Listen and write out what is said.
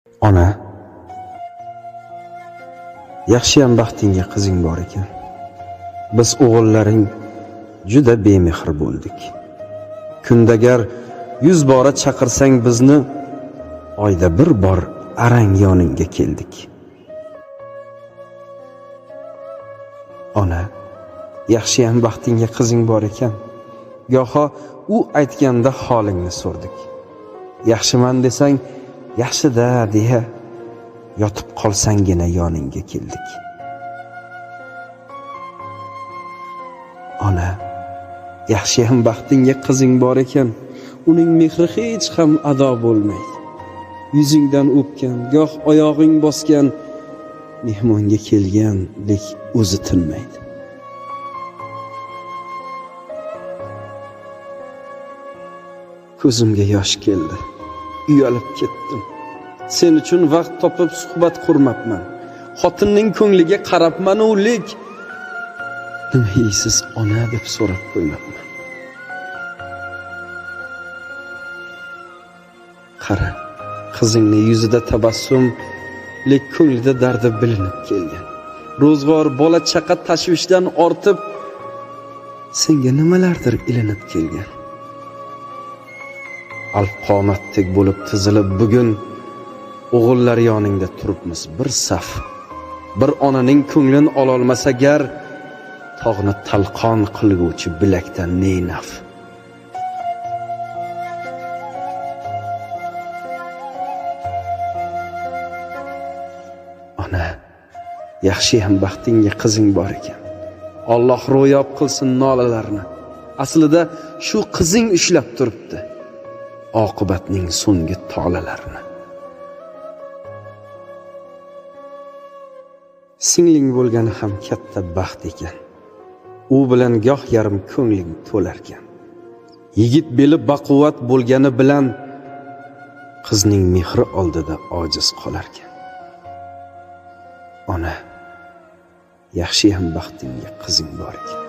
Ona, yaxshiyam baxtingga qizing bor ekan. Biz o'g'illaring juda bemehr bo'ldik. Kundagar 100 bora chaqirsang bizni, oyda bir bor arang yoningga keldik. Ona, yaxshiyam baxtingga qizing bor ekan. Goho u aytganda holingni so'rdik. Yaxshiman desang, yaxshi-da deya yotib qolsanggina yoningga keldik. Ona, yaxshiyam baxtingga qizing bor ekan. Uning mehri hech ham ado bo'lmaydi. Yuzingdan o'pgan, goh oyog'ing bosgan, mehmonga kelgandek o'zi tinmaydi. Ko'zimga yosh keldi. Uyalib ketdim. Sen uchun vaqt topib suhbat qurmabman. Xotinning ko'ngliga qarabman-u, lek nima yeysiz ona deb so'rab qo'ymabman. Qara, qizingning yuzida tabassum, lek ko'nglida dardi bilinib kelgan. Ro'zg'or, bola chaqa tashvishdan ortib, senga nimalardir ilinib kelgan. Alqomatdek bo'lib tizilib bugun o'g'illar yoningda turibmiz bir saf. Bir onaning ko'nglin ololmasa gar, tog'ni talqon qilguvchi bilakdan ne naf. Ona, yaxshiyam baxtingga qizing bor ekan. Alloh ro'yob qilsin nolalarni. Aslida shu qizing ushlab turibdi oqibatning so'nggi tolalarini. Singling bo'lgani ham katta baxt ekan. U bilan goh yarim ko'ngling to'larkan. Yigit beli baquvvat bo'lgani bilan qizning mehri oldida ojiz qolarkan. Ona, yaxshiyam baxtingga qizing bor ekan.